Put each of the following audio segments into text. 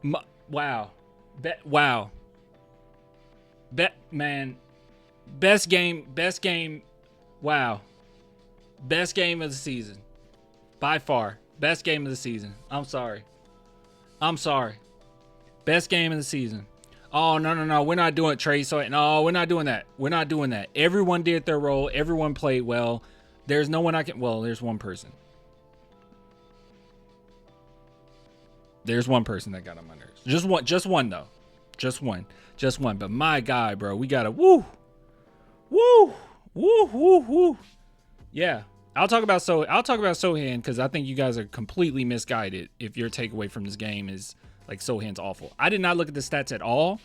Wow. Wow. Man. Best game. Wow. Best game of the season. By far. Best game of the season. I'm sorry. Best game of the season. Oh, no. We're not doing trade. So, no, we're not doing that. Everyone did their role. Everyone played well. There's no one well, there's one person. There's one person that got on my nerves. Just one though. Just one. But my guy, bro, we gotta woo. Yeah. I'll talk about Sochan because I think you guys are completely misguided if your takeaway from this game is like Sochan's awful. I did not look at the stats at all.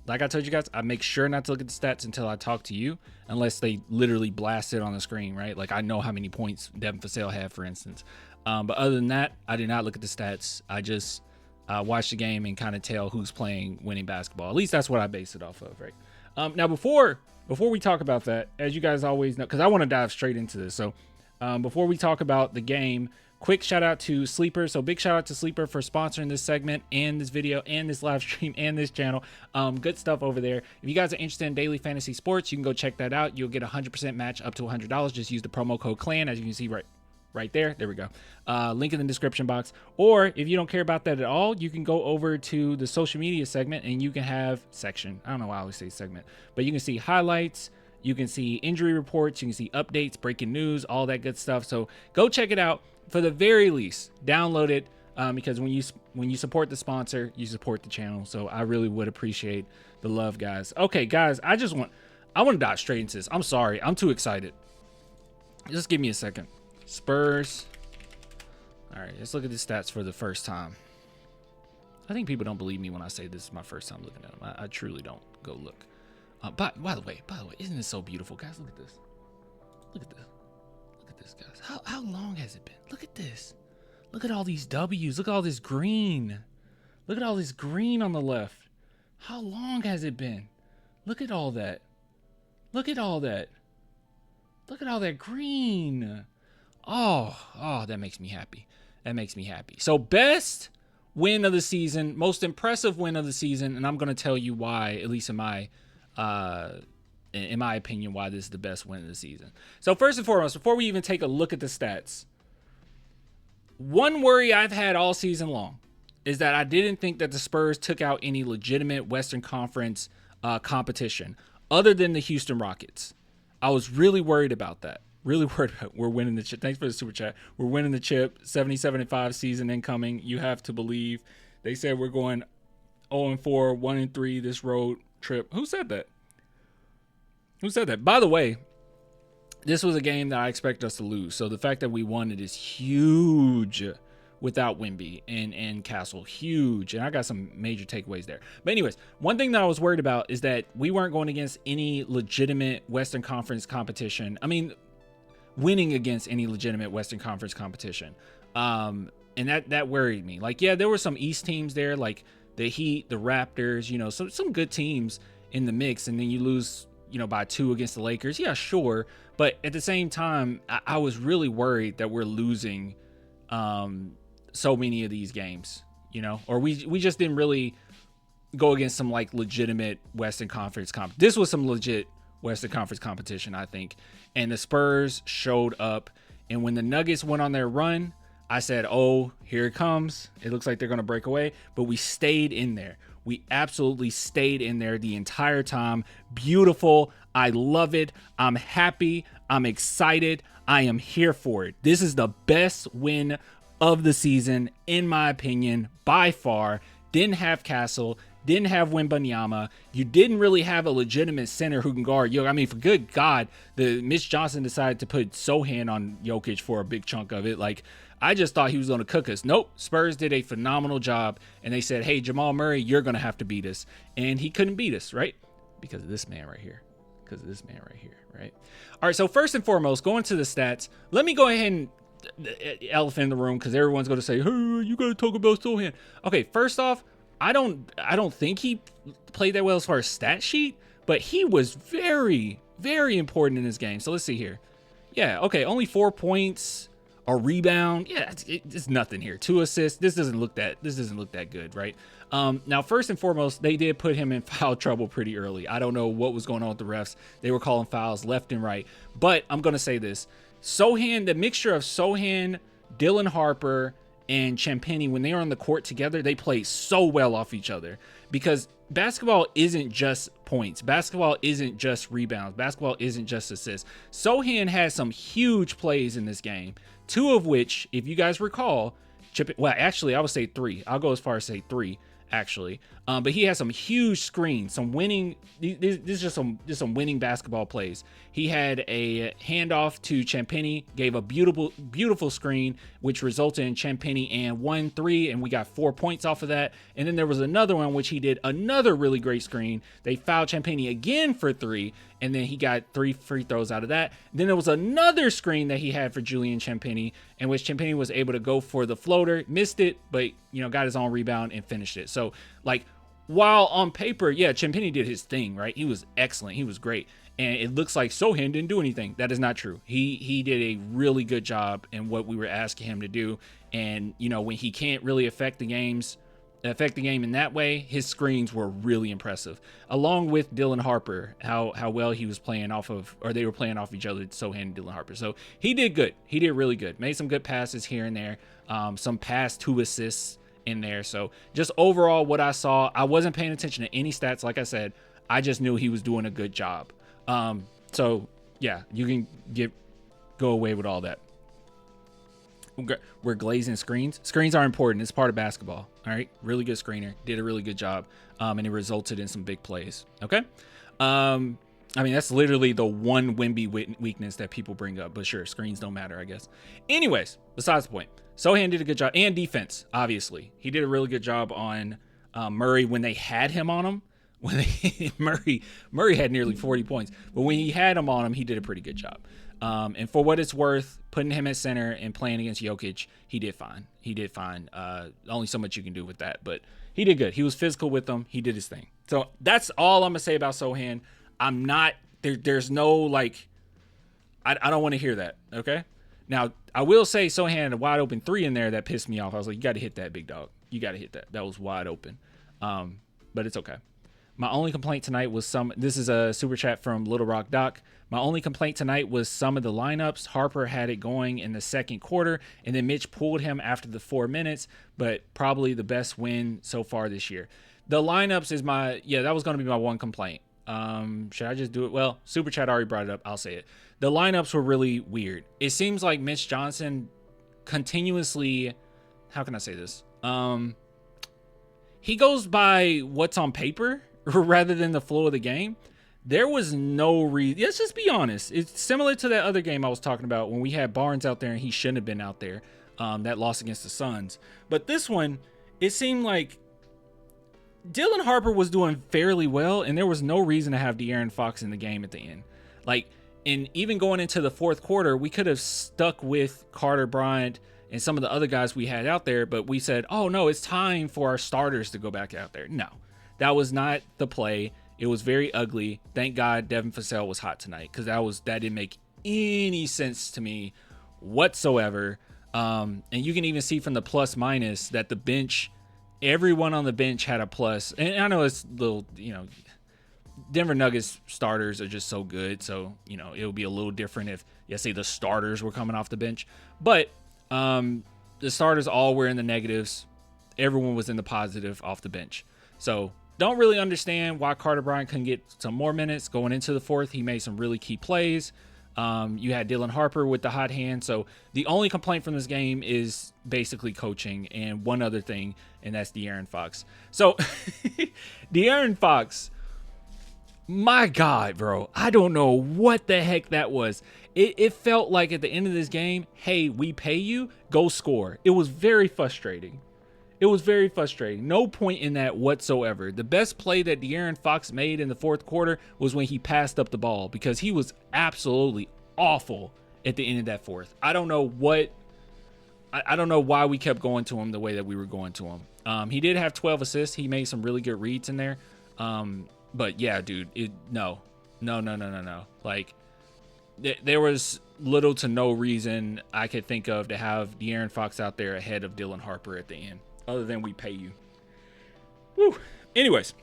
Like I told you guys, I make sure not to look at the stats until I talk to you, unless they literally blast it on the screen, right? Like I know how many points Devin Vassell had, for instance. But other than that, I did not look at the stats. I just watch the game and kind of tell who's playing winning basketball. At least that's what I base it off of, right? Now, before we talk about that, as you guys always know, because I want to dive straight into this. So before we talk about the game, quick shout out to Sleeper. So big shout out to Sleeper for sponsoring this segment and this video and this live stream and this channel. Good stuff over there. If you guys are interested in daily fantasy sports, you can go check that out. You'll get a 100% match up to $100. Just use the promo code CLAN, as you can see right there. There we go. Link in the description box. Or if you don't care about that at all, you can go over to the social media segment and you can have section. I don't know why I always say segment, but you can see highlights. You can see injury reports. You can see updates, breaking news, all that good stuff. So go check it out. For the very least, download it because when you support the sponsor, you support the channel. So I really would appreciate the love, guys. Okay, guys, I want to dive straight into this. I'm sorry. I'm too excited. Just give me a second. Spurs. All right, let's look at the stats for the first time. I think people don't believe me when I say this is my first time looking at them. I truly don't. Go look. By the way, isn't this so beautiful, guys? Look at this. Look at this, guys. How long has it been? Look at this. Look at all these W's. Look at all this green. Look at all this green on the left. How long has it been? Look at all that. Look at all that green. Oh, that makes me happy. So best win of the season, most impressive win of the season, and I'm going to tell you why, at least in my opinion, why this is the best win of the season. So first and foremost, before we even take a look at the stats, one worry I've had all season long is that I didn't think that the Spurs took out any legitimate Western Conference competition other than the Houston Rockets. I was really worried about that. We're winning the chip. Thanks for the super chat. We're winning the chip. 77-5 season incoming. You have to believe. They said we're going 0-4, 1-3 this road trip. Who said that? By the way, this was a game that I expect us to lose. So the fact that we won it is huge without Wemby and Castle. Huge. And I got some major takeaways there. But anyways, one thing that I was worried about is that we weren't going against any legitimate Western Conference competition. I mean, winning against any legitimate Western Conference competition. And that worried me. Like, yeah, there were some East teams there, like the Heat, the Raptors, some good teams in the mix. And then you lose, by 2 against the Lakers. Yeah, sure. But at the same time, I was really worried that we're losing so many of these games, or we just didn't really go against some like legitimate Western Conference This was some legit Western Conference competition, I think. And the Spurs showed up. And when the Nuggets went on their run, I said, oh, here it comes. It looks like they're going to break away. But we stayed in there. We absolutely stayed in there the entire time. Beautiful. I love it. I'm happy. I'm excited. I am here for it. This is the best win of the season, in my opinion, by far. Didn't have Castle. Didn't have Wembanyama. You didn't really have a legitimate center who can guard Jokic. I mean, for good God, Mitch Johnson decided to put Sochan on Jokic for a big chunk of it. Like, I just thought he was going to cook us. Nope. Spurs did a phenomenal job. And they said, hey, Jamal Murray, you're going to have to beat us. And he couldn't beat us, right? Because of this man right here. Right? All right, so first and foremost, going to the stats, let me go ahead and elephant in the room because everyone's going to say, hey, you got to talk about Sochan. Okay, first off, I don't think he played that well as far as stat sheet, but he was very, very important in this game. So let's see here. Yeah, okay, only 4 points, A rebound, yeah, it's nothing here. 2 assists. This doesn't look that good, right? Now, first and foremost, they did put him in foul trouble pretty early. I don't know what was going on with the refs. They were calling fouls left and right. But I'm gonna say this: Sochan, the mixture of Sochan, Dylan Harper, and Champagnie, when they are on the court together, they play so well off each other, because basketball isn't just points. Basketball isn't just rebounds. Basketball isn't just assists. Sochan has some huge plays in this game, 2 of which, if you guys recall, well, actually, I would say 3. I'll go as far as say 3, actually. But he has some huge screens, some winning. This is just some winning basketball plays. He had a handoff to Champagnie, gave a beautiful screen, which resulted in Champagnie and 1-3, and we got 4 points off of that. And then there was another one which he did another really great screen. They fouled Champagnie again for 3, and then he got 3 free throws out of that. Then there was another screen that he had for Julian Champagnie, in which Champagnie was able to go for the floater, missed it, but got his own rebound and finished it. So like, while on paper, yeah, Champagnie did his thing, right? He was excellent. He was great. And it looks like Sochan didn't do anything. That is not true. He did a really good job in what we were asking him to do. And, when he can't really affect the game in that way, his screens were really impressive. Along with Dylan Harper, how well he was playing off of, or they were playing off each other, Sochan and Dylan Harper. So he did good. He did really good. Made some good passes here and there. Some pass 2 assists in there. So just overall, what I saw, I wasn't paying attention to any stats. Like I said, I just knew he was doing a good job. So yeah, you can go away with all that. We're glazing screens. Screens are important. It's part of basketball. All right. Really good screener. Did a really good job. And it resulted in some big plays. Okay. That's literally the one Wemby weakness that people bring up, but sure, screens don't matter, I guess. Anyways, besides the point, Sochan did a good job, and defense, obviously. He did a really good job on Murray when they had him on him. Murray had nearly 40 points, but when he had him on him, he did a pretty good job. And for what it's worth, putting him at center and playing against Jokic, he did fine. Only so much you can do with that, but he did good. He was physical with them. He did his thing. So that's all I'm gonna say about Sochan. I'm not there's no like, I don't want to hear that. Okay. Now I will say Sochan had a wide open 3 in there that pissed me off. I was like, you got to hit that, big dog. You got to hit that. That was wide open. But it's okay. My only complaint tonight was this is a super chat from Little Rock Doc. My only complaint tonight was some of the lineups. Harper had it going in the second quarter, and then Mitch pulled him after the 4 minutes, but probably the best win so far this year. The lineups is that was going to be my one complaint. Should I just do it? Well, super chat already brought it up. I'll say it. The lineups were really weird. It seems like Mitch Johnson continuously, how can I say this? He goes by what's on paper rather than the flow of the game. There was no reason. Let's just be honest. It's similar to that other game I was talking about when we had Barnes out there and he shouldn't have been out there. That loss against the Suns. But this one, it seemed like Dylan Harper was doing fairly well, and there was no reason to have De'Aaron Fox in the game at the end. And even going into the fourth quarter, we could have stuck with Carter Bryant and some of the other guys we had out there, but we said, oh no, it's time for our starters to go back out there. No, that was not the play. It was very ugly. Thank God Devin Vassell was hot tonight, because that didn't make any sense to me whatsoever. And you can even see from the plus minus that the bench, everyone on the bench had a plus. And I know it's little, Denver Nuggets starters are just so good. So, it would be a little different if, say, the starters were coming off the bench. But the starters all were in the negatives. Everyone was in the positive off the bench. So, don't really understand why Carter Bryant couldn't get some more minutes going into the fourth. He made some really key plays. You had Dylan Harper with the hot hand. So the only complaint from this game is basically coaching and one other thing, and that's De'Aaron Fox. So De'Aaron Fox, my God, bro, I don't know what the heck that was. It felt like at the end of this game, hey, we pay you, go score. It was very frustrating. No point in that whatsoever. The best play that De'Aaron Fox made in the fourth quarter was when he passed up the ball, because he was absolutely awful at the end of that fourth. I don't know why we kept going to him the way that we were going to him. He did have 12 assists. He made some really good reads in there. But yeah, dude, no. Like, there was, little to no reason I could think of to have De'Aaron Fox out there ahead of Dylan Harper at the end, other than we pay you. Woo. Anyways,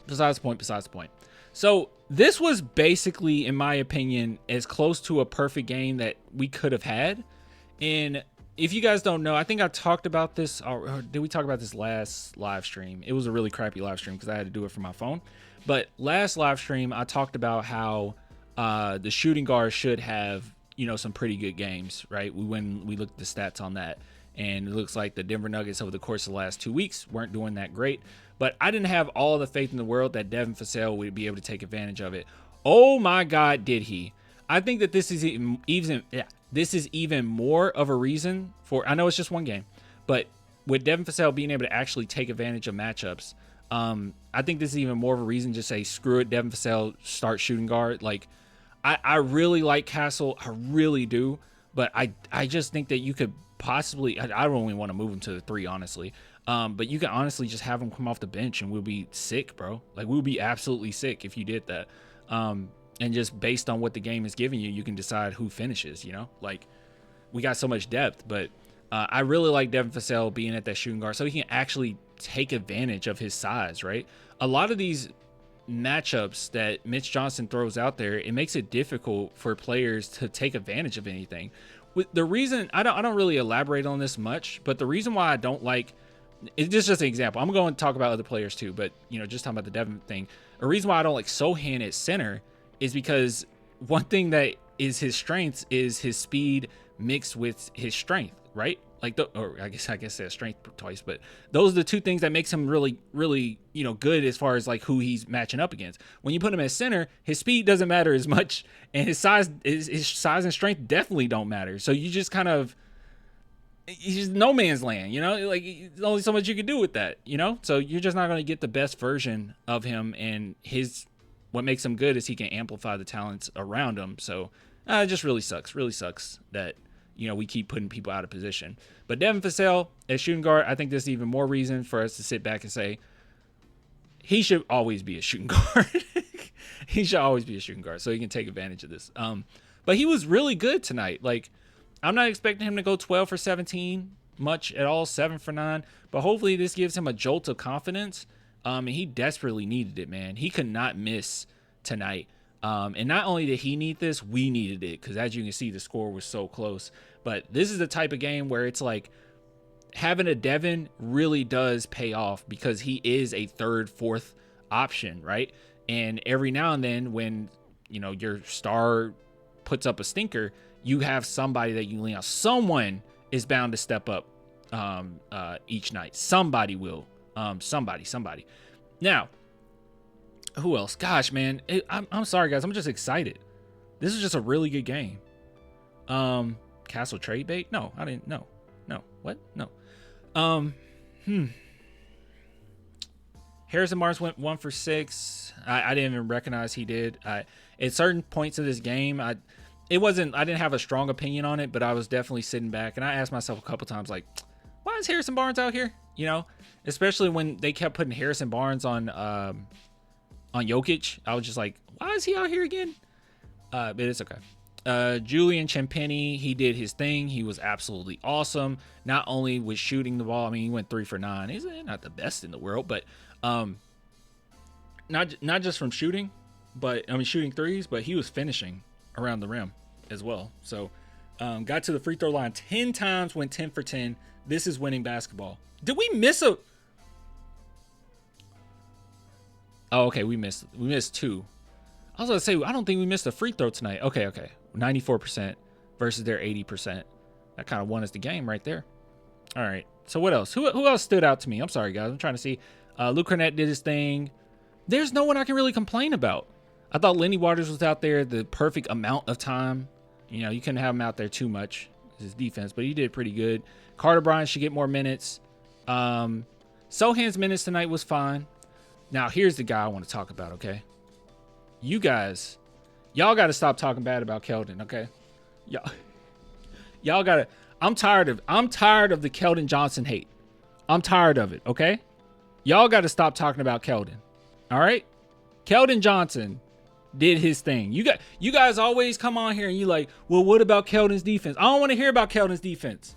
besides the point. So this was basically, in my opinion, as close to a perfect game that we could have had. And if you guys don't know, I think I talked about this, or did we talk about this last live stream? It was a really crappy live stream because I had to do it from my phone. But last live stream, I talked about how the shooting guard should have, some pretty good games, right? We looked at the stats on that, and it looks like the Denver Nuggets over the course of the last 2 weeks weren't doing that great. But I didn't have all the faith in the world that Devin Vassell would be able to take advantage of it. Oh my God, did he? I think that this is even more of a reason for, I know it's just one game, but with Devin Vassell being able to actually take advantage of matchups, I think this is even more of a reason to say, screw it, Devin Vassell, start shooting guard. Like, I really like Castle. I really do. But I just think that you could possibly, I don't even want to move him to the 3, honestly. But you can honestly just have him come off the bench and we'll be sick, bro. Like, we'll be absolutely sick if you did that. And just based on what the game is giving you, you can decide who finishes, Like, we got so much depth. But I really like Devin Vassell being at that shooting guard so he can actually take advantage of his size, right? A lot of these matchups that Mitch Johnson throws out there, it makes it difficult for players to take advantage of anything. With the reason, I don't really elaborate on this much, but the reason why I don't like, it's just an example. I'm going to talk about other players too, but just talking about the Devin thing. A reason why I don't like Sochan at center is because one thing that is his strengths is his speed mixed with his strength, right? Like, I guess I said strength twice, but those are the two things that makes him really, really, good as far as like who he's matching up against. When you put him at center, his speed doesn't matter as much, and his size and strength definitely don't matter. So you just kind of, he's just no man's land, like there's only so much you can do with that, so you're just not going to get the best version of him, and what makes him good is he can amplify the talents around him. So it just really sucks that we keep putting people out of position. But Devin Vassell as shooting guard, I think there's even more reason for us to sit back and say he should always be a shooting guard. He should always be a shooting guard so he can take advantage of this. But he was really good tonight. Like, I'm not expecting him to go 12 for 17 much at all, 7 for 9. But hopefully this gives him a jolt of confidence. And he desperately needed it, man. He could not miss tonight. And not only did he need this, we needed it, because as you can see, the score was so close. But this is the type of game where it's like having a Devin really does pay off, because he is a third, fourth option, right? And every now and then when, your star puts up a stinker, you have somebody that you lean on. Someone is bound to step up each night. Somebody will. Somebody. Now, who else? Gosh, man, I'm sorry, guys. I'm just excited. This is just a really good game. Castle trade bait? No, I didn't. No. What? No. Harrison Barnes went 1 for 6. I didn't even recognize he did. At certain points of this game, I didn't have a strong opinion on it, but I was definitely sitting back and I asked myself a couple times, like, why is Harrison Barnes out here? Especially when they kept putting Harrison Barnes on Jokic. I was just like, why is he out here again? But it's okay. Julian Champagnie, he did his thing. He was absolutely awesome. Not only with shooting the ball, I mean, he went 3 for 9. He's not the best in the world, but not just from shooting, but shooting threes, but he was finishing around the rim as well. So got to the free throw line 10 times, went 10 for 10. This is winning basketball. Did we miss a? Oh, okay, we missed 2. I was going to say, I don't think we missed a free throw tonight. Okay. 94% versus their 80%. That kind of won us the game right there. All right. So what else? Who else stood out to me? I'm sorry, guys. I'm trying to see. Luke Cornett did his thing. There's no one I can really complain about. I thought Lenny Waters was out there the perfect amount of time. You couldn't have him out there too much, his defense, but he did pretty good. Carter Bryant should get more minutes. Sochan's minutes tonight was fine. Now, here's the guy I want to talk about, okay? You guys, y'all got to stop talking bad about Keldon, okay? Y'all got to. I'm tired of the Keldon Johnson hate. I'm tired of it, okay? Y'all got to stop talking about Keldon. All right? Keldon Johnson did his thing. You guys always come on here and you like, well, what about Keldon's defense? I don't want to hear about Keldon's defense.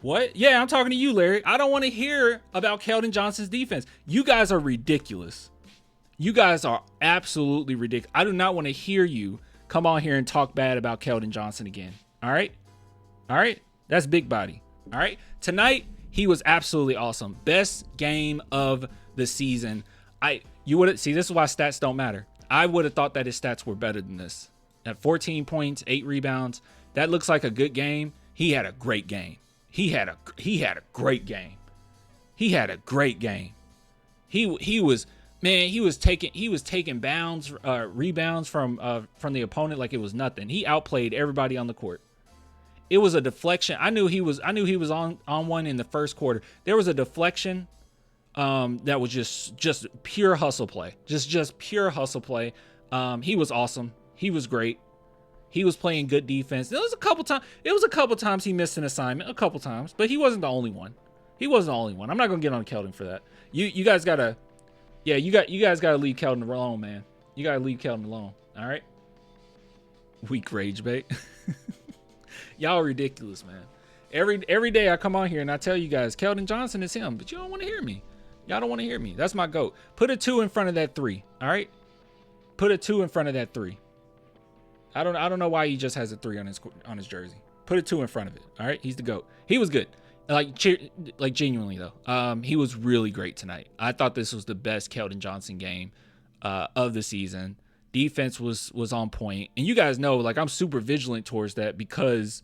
What? Yeah, I'm talking to you, Larry. I don't want to hear about Keldon Johnson's defense. You guys are ridiculous. You guys are absolutely ridiculous. I do not want to hear you come on here and talk bad about Keldon Johnson again. All right? All right? That's big body. All right? Tonight, he was absolutely awesome. Best game of the season. You would see, this is why stats don't matter. I would have thought that his stats were better than this. At 14 points, 8 rebounds, that looks like a good game. He had a great game. He had a great game. He had a great game. He was taking rebounds from the opponent like it was nothing. He outplayed everybody on the court. It was a deflection. I knew he was on one in the first quarter. There was a deflection that was just pure hustle play. Just pure hustle play. He was awesome. He was great. He was playing good defense. It was a couple times he missed an assignment, a couple times, but he wasn't the only one. I'm not gonna get on Keldon for that. You guys gotta leave Keldon alone, man. You gotta leave Keldon alone. All right. Weak rage bait. Y'all are ridiculous, man. Every day I come on here and I tell you guys Keldon Johnson is him, but you don't want to hear me. Y'all don't want to hear me. That's my GOAT. Put a 2 in front of that 3. All right. Put a 2 in front of that 3. I don't know why he just has a 3 on his jersey. Put a 2 in front of it. All right, he's the GOAT. He was good. Like genuinely though. He was really great tonight. I thought this was the best Keldon Johnson game of the season. Defense was on point. And you guys know, like, I'm super vigilant towards that because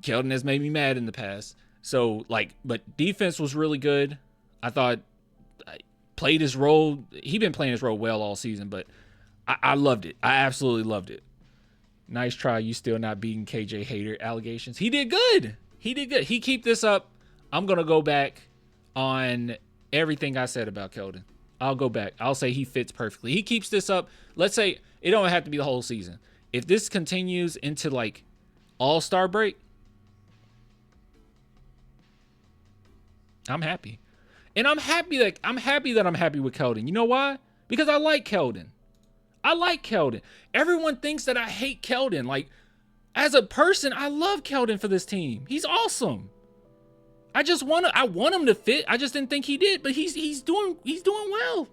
Keldon has made me mad in the past. So, like, but defense was really good. I thought played his role. He's been playing his role well all season, but I loved it. I absolutely loved it. Nice try. You still not beating KJ Hater allegations. He did good. He keep this up. I'm going to go back on everything I said about Keldon. I'll go back. I'll say he fits perfectly. He keeps this up. Let's say it don't have to be the whole season. If this continues into like All-Star break, I'm happy. And I'm happy that I'm happy with Keldon. You know why? Because I like Keldon. Everyone thinks that I hate Keldon. Like, as a person, I love Keldon for this team. He's awesome. I want him to fit. I just didn't think he did, but he's doing well.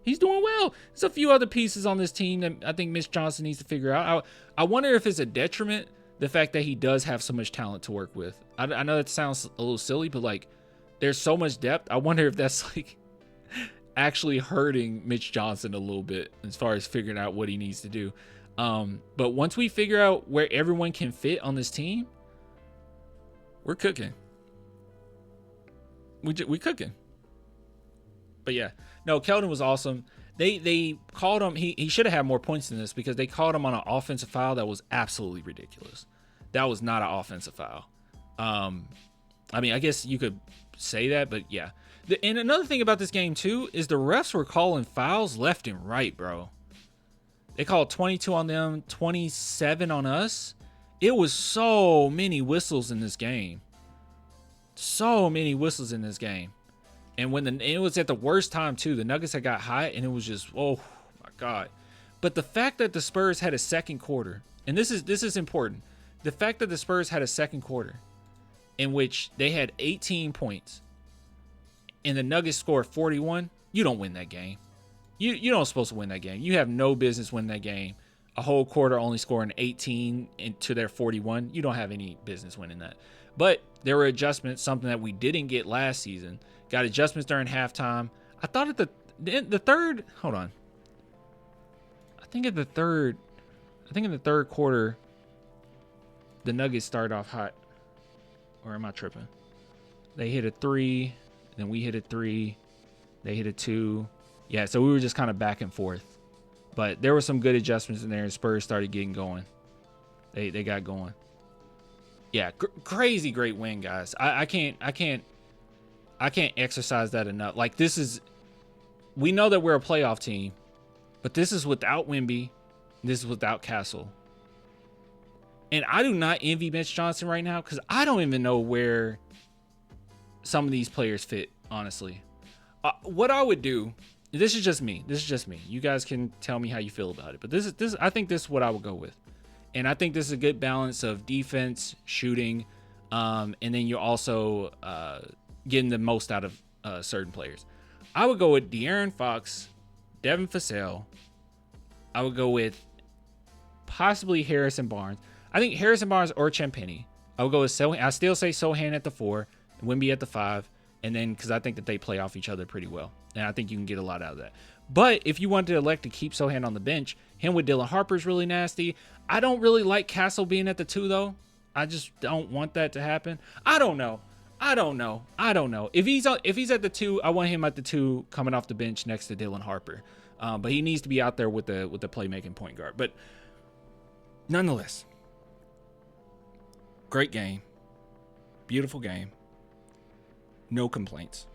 He's doing well. There's a few other pieces on this team that I think Mitch Johnson needs to figure out. I wonder if it's a detriment, the fact that he does have so much talent to work with. I know that sounds a little silly, but like, there's so much depth. I wonder if that's like actually hurting Mitch Johnson a little bit as far as figuring out what he needs to do. But once we figure out where everyone can fit on this team, we're cooking. We cooking. But yeah, no, Keldon was awesome. They called him. He should have had more points than this because they called him on an offensive foul that was absolutely ridiculous. That was not an offensive foul. I mean, I guess you could say that, but yeah. And another thing about this game too is the refs were calling fouls left and right, bro. They called 22 on them, 27 on us. It was so many whistles in this game. And it was at the worst time too. The Nuggets had got hot and it was just, oh my God. But the fact that the Spurs had a second quarter, and this is important. The fact that the Spurs had a second quarter in which they had 18 points and the Nuggets scored 41, you don't win that game. You don't supposed to win that game. You have no business winning that game. A whole quarter only scoring 18 to their 41. You don't have any business winning that. But there were adjustments, something that we didn't get last season. Got adjustments during halftime. I thought at the third, hold on. I think in the third quarter, the Nuggets started off hot. Or am I tripping? They hit a 3, then we hit a 3. They hit a 2. Yeah, so we were just kind of back and forth. But there were some good adjustments in there, and Spurs started getting going. They got going. Yeah, crazy great win, guys. I can't exercise that enough. Like, we know that we're a playoff team, but this is without Wemby. This is without Castle. And I do not envy Mitch Johnson right now because I don't even know where some of these players fit, honestly. What I would do this is just me. This is just me. You guys can tell me how you feel about it. But this I think this is what I would go with. And I think this is a good balance of defense, shooting, and then you're also getting the most out of certain players. I would go with De'Aaron Fox, Devin Vassell. I would go with possibly Harrison Barnes. I think Harrison Barnes or Champagnie. I would go with Sochan. I still say Sochan at the 4, Wemby at the 5, and then because I think that they play off each other pretty well, and I think you can get a lot out of that. But if you want to elect to keep Sochan on the bench, him with Dylan Harper is really nasty. I don't really like Castle being at the 2 though. I just don't want that to happen. I don't know. If he's at the 2, I want him at the 2 coming off the bench next to Dylan Harper. But he needs to be out there with the playmaking point guard. But nonetheless, great game, beautiful game. No complaints.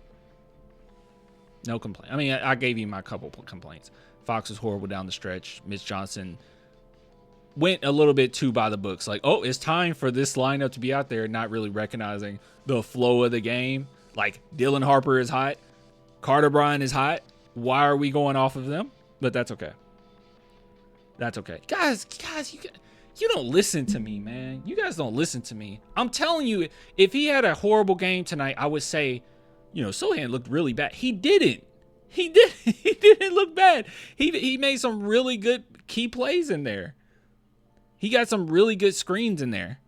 I mean, I gave you my couple complaints. Fox was horrible down the stretch. Mitch Johnson went a little bit too by the books. Like, oh, it's time for this lineup to be out there, not really recognizing the flow of the game. Like, Dylan Harper is hot. Carter Bryant is hot. Why are we going off of them? But that's okay. That's okay. Guys, you don't listen to me, man. You guys don't listen to me. I'm telling you, if he had a horrible game tonight, I would say, Sochan looked really bad. He didn't. He didn't look bad. He made some really good key plays in there. He got some really good screens in there.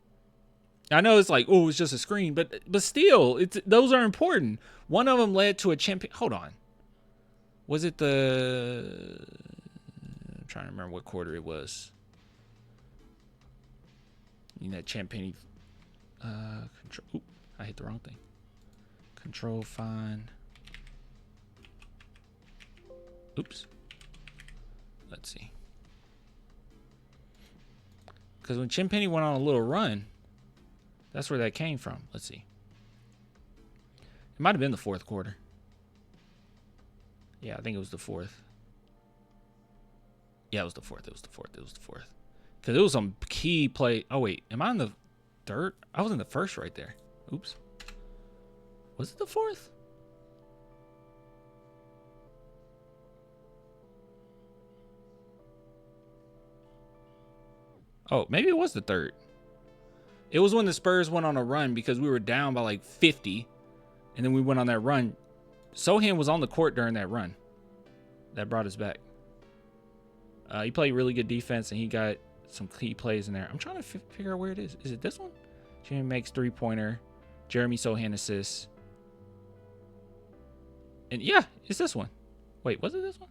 I know it's like, oh, it's just a screen, but still, those are important. One of them led to a champion. Hold on. Was it I'm trying to remember what quarter it was. That Champagnie control. Oop, I hit the wrong thing. Control find. Oops. Let's see. Because when Champagnie went on a little run, that's where that came from. Let's see. It might have been the 4th quarter. Yeah, I think it was the 4th. Yeah, it was the 4th. Because it was some key play. Oh, wait. Am I in the 3rd? I was in the 1st right there. Oops. Was it the 4th? Oh, maybe it was the 3rd. It was when the Spurs went on a run because we were down by like 50. And then we went on that run. Sochan was on the court during that run. That brought us back. He played really good defense and he got some key plays in there. I'm trying to figure out where it is. Is it this one? Jamie makes 3-pointer. Jeremy Sochan assists. And yeah, it's this one. Wait, was it this one?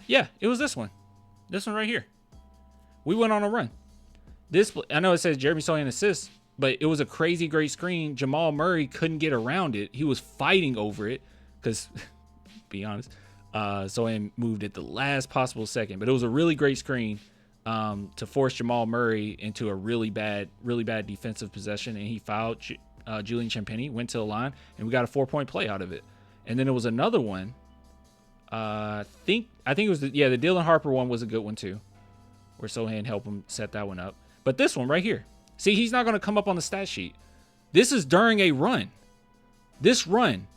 Yeah, it was this one. This one right here. We went on a run. I know it says Jeremy Sochan assists, but it was a crazy great screen. Jamal Murray couldn't get around it. He was fighting over it because, be honest, Sochan moved at the last possible second. But it was a really great screen to force Jamal Murray into a really bad defensive possession, and he fouled Julian Champagnie, went to the line, and we got a 4-point play out of it. And then there was another one. I think it was the Dylan Harper one was a good one too, where Sochan helped him set that one up. But this one right here, see, he's not going to come up on the stat sheet. This is during a run. This run,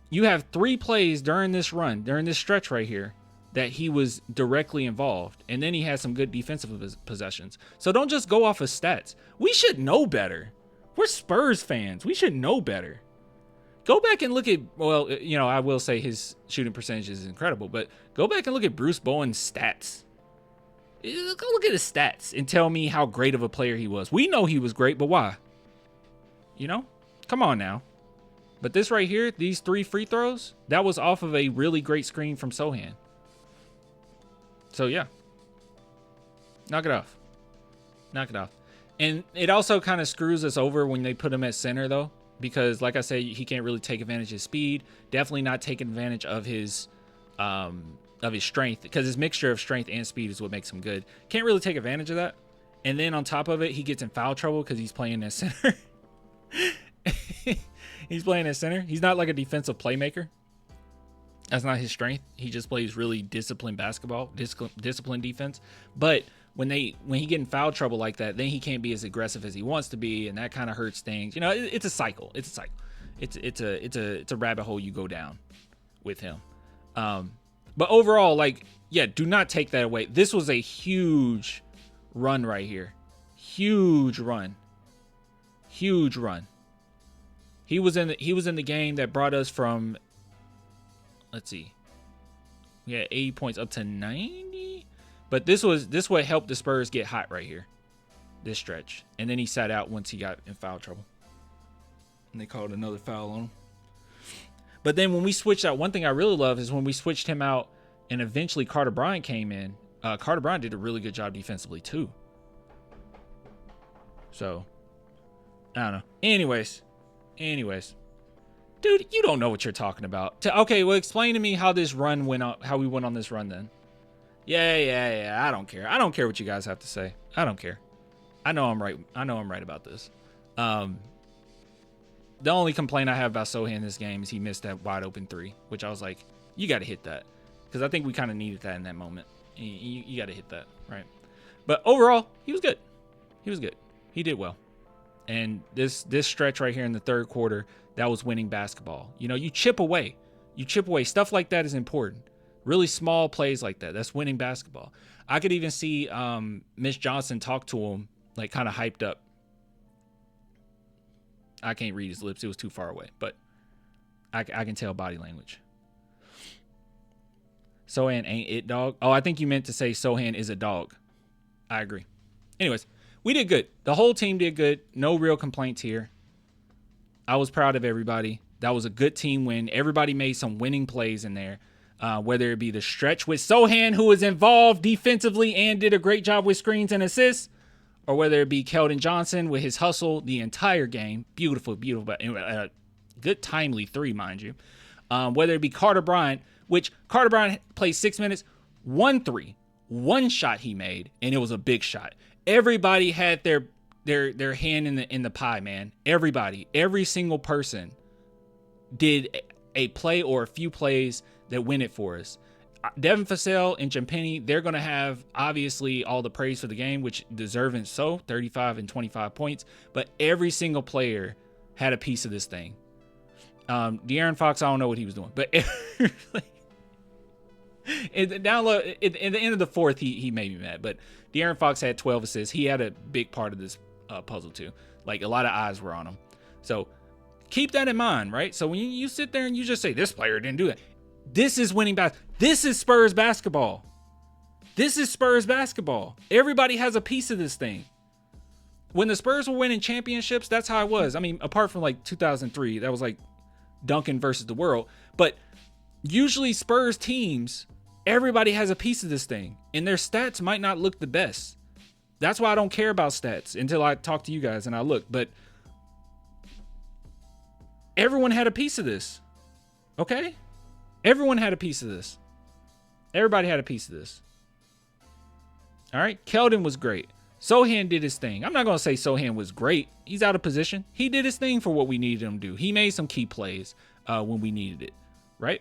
you have 3 plays during this run, during this stretch right here, that he was directly involved. And then he had some good defensive possessions. So don't just go off of stats. We should know better. We're Spurs fans. We should know better. Go back and look at, well, I will say his shooting percentage is incredible, but go back and look at Bruce Bowen's stats. Go look at his stats and tell me how great of a player he was. We know he was great, but why? Come on now. But this right here, these 3 free throws, that was off of a really great screen from Sochan. So, yeah. Knock it off. And it also kind of screws us over when they put him at center, though. Because, like I said, he can't really take advantage of his speed. Definitely not taking advantage of his strength. Because his mixture of strength and speed is what makes him good. Can't really take advantage of that. And then on top of it, he gets in foul trouble because he's playing at center. He's playing at center. He's not like a defensive playmaker. That's not his strength. He just plays really disciplined basketball, disciplined defense. But when he get in foul trouble like that, then he can't be as aggressive as he wants to be, and that kind of hurts things. It's a cycle. It's a rabbit hole you go down with him. But overall, like, yeah, do not take that away. This was a huge run right here. Huge run. Huge run. He was in the game that brought us from, let's see, we had 80 points up to 90. But this what helped the Spurs get hot right here, this stretch. And then he sat out once he got in foul trouble, and they called another foul on him. But then when we switched out, one thing I really love is when we switched him out, and eventually Carter Bryant came in. Carter Bryant did a really good job defensively too. So I don't know. Anyways, dude, you don't know what you're talking about. Okay, well, explain to me how this run went on, how we went on this run then. Yeah. I don't care. I don't care what you guys have to say. I don't care. I know I'm right. About this. The only complaint I have about Sochan in this game is he missed that wide open 3, which I was like, you got to hit that, because I think we kind of needed that in that moment. You got to hit that, right? But overall, he was good. He did well. And this stretch right here in the third quarter, that was winning basketball. You know, you chip away. Stuff like that is important. Really small plays like that. That's winning basketball. I could even see Miss Johnson talk to him, like, kind of hyped up. I can't read his lips. It was too far away. But I can tell body language. Sochan ain't it, dog. Oh, I think you meant to say Sochan is a dog. I agree. Anyways, we did good. The whole team did good. No real complaints here. I was proud of everybody. That was a good team win. Everybody made some winning plays in there. Whether it be the stretch with Sochan, who was involved defensively and did a great job with screens and assists, or whether it be Keldon Johnson with his hustle the entire game. Beautiful. Good timely 3, mind you. Whether it be Carter Bryant, which Carter Bryant played 6 minutes, 1-3. One shot he made, and it was a big shot. Everybody had their hand in the pie, man. Every single person did a play or a few plays that win it for us. Vassell and Champagnie, they're going to have, obviously, all the praise for the game, which deserving so, 35 and 25 points. But every single player had a piece of this thing. De'Aaron Fox, I don't know what he was doing. But in the end of the fourth, he made me mad. But De'Aaron Fox had 12 assists. He had a big part of this puzzle, too. Like, a lot of eyes were on him. So keep that in mind, right? So when you sit there and you just say, this player didn't do that. This is winning basketball. This is Spurs basketball. Everybody has a piece of this thing. When the Spurs were winning championships, that's how it was. I mean, apart from like 2003, that was like Duncan versus the world. But usually Spurs teams, everybody has a piece of this thing. And their stats might not look the best. That's why I don't care about stats until I talk to you guys and I look. But everyone had a piece of this. Okay? Everyone had a piece of this. Everybody had a piece of this. All right? Keldon was great. Sochan did his thing. I'm not going to say Sochan was great. He's out of position. He did his thing for what we needed him to do. He made some key plays when we needed it. Right?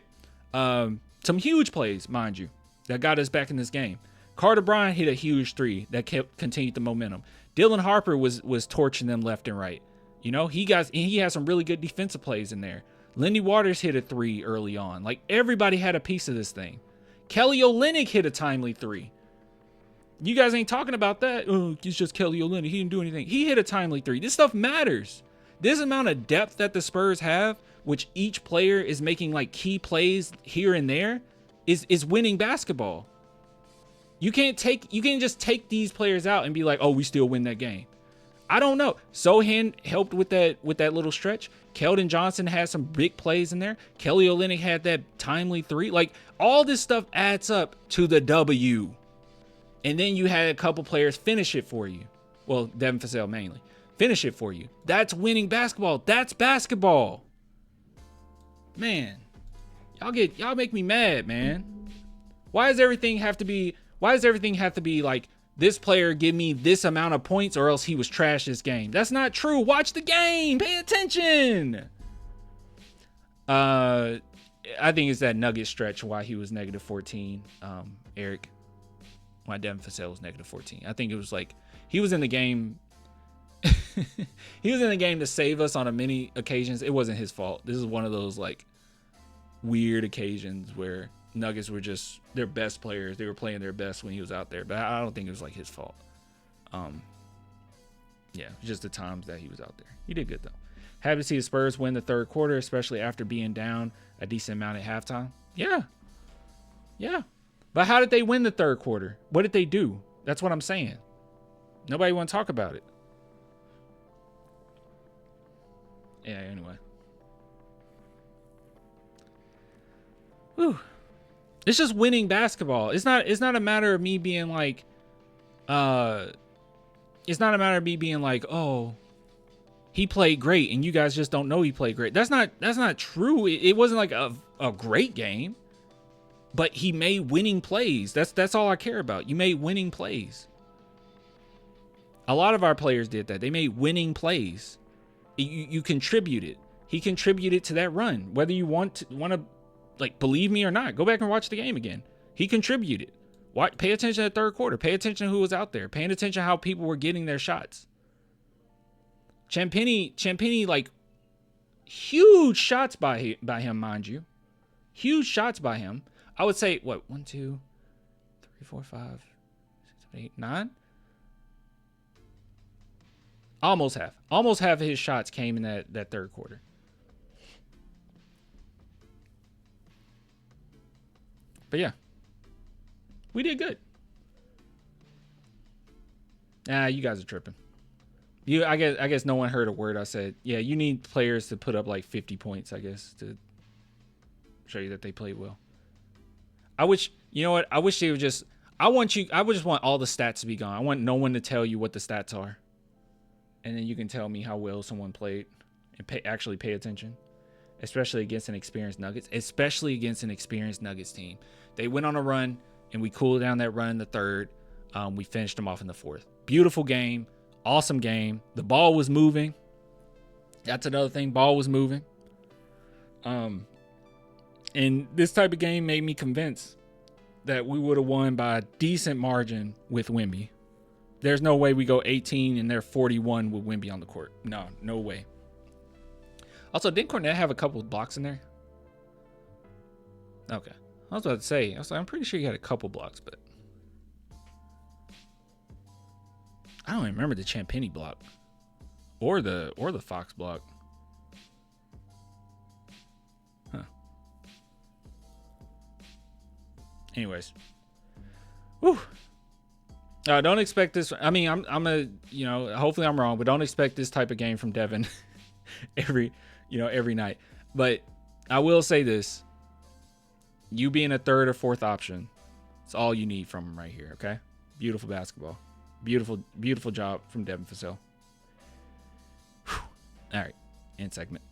Some huge plays, mind you, that got us back in this game. Carter Bryant hit a huge 3 that continued the momentum. Dylan Harper was torching them left and right. You know, he has some really good defensive plays in there. Lindy Waters hit a 3 early on. Like, everybody had a piece of this thing. Kelly Olynyk hit a timely 3. You guys ain't talking about that. Oh, it's just Kelly Olynyk. He didn't do anything. He hit a timely 3. This stuff matters. This amount of depth that the Spurs have, which each player is making like key plays here and there, is winning basketball. You can't just take these players out and be like, oh, we still win that game. I don't know. Sochan helped with that little stretch. Keldon Johnson had some big plays in there. Kelly Olynyk had that timely 3. Like, all this stuff adds up to the W. And then you had a couple players finish it for you. Well, Devin Vassell mainly. Finish it for you. That's winning basketball. That's basketball. Man. Y'all make me mad, man. Why does everything have to be like, this player give me this amount of points or else he was trash this game? That's not true. Watch the game. Pay attention. I think it's that Nugget stretch why he was negative 14. Eric. Why Devin Vassell was negative 14. I think it was like he was in the game. He was in the game to save us on many occasions. It wasn't his fault. This is one of those like weird occasions where Nuggets were just their best players. They were playing their best when he was out there, but I don't think it was like his fault. Yeah, just the times that he was out there. He did good though. Happy to see the Spurs win the third quarter, especially after being down a decent amount at halftime. Yeah. But how did they win the third quarter? What did they do? That's what I'm saying. Nobody want to talk about it. Yeah, anyway. Whew. It's just winning basketball. It's not a matter of me being like, oh, he played great and you guys just don't know he played great. That's not true. It wasn't like a great game, but he made winning plays. That's all I care about. You made winning plays. A lot of our players did that. They made winning plays. You contributed. He contributed to that run. Whether you want to like believe me or not, go back and watch the game again. He contributed. Pay attention to the third quarter. Pay attention to who was out there. Paying attention to how people were getting their shots. Champagnie, like huge shots by him, mind you. Huge shots by him. I would say what 1, 2, 3, 4, 5, 6, 7, 8, 9. Almost half of his shots came in that third quarter. But yeah, we did good. You guys are tripping. I guess no one heard a word I said. Yeah, you need players to put up like 50 points, I guess, to show you that they played well. I wish they would just. I would just want all the stats to be gone. I want no one to tell you what the stats are, and then you can tell me how well someone played and actually pay attention, especially against an experienced Nuggets team. They went on a run, and we cooled down that run in the third. We finished them off in the fourth. Beautiful game. Awesome game. The ball was moving. That's another thing. Ball was moving. And this type of game made me convinced that we would have won by a decent margin with Wemby. There's no way we go 18 and they're 41 with Wemby on the court. No way. Also, didn't Cornette have a couple of blocks in there? Okay. I was about to say, I'm pretty sure he had a couple blocks, but I don't even remember the Champagnie block or the Fox block. Huh. Anyways. Whew. Don't expect this. I mean, I'm hopefully I'm wrong, but don't expect this type of game from Devin every night. But I will say this. You being a third or fourth option, it's all you need from him right here, okay? Beautiful basketball. Beautiful job from Devin Vassell. All right, end segment.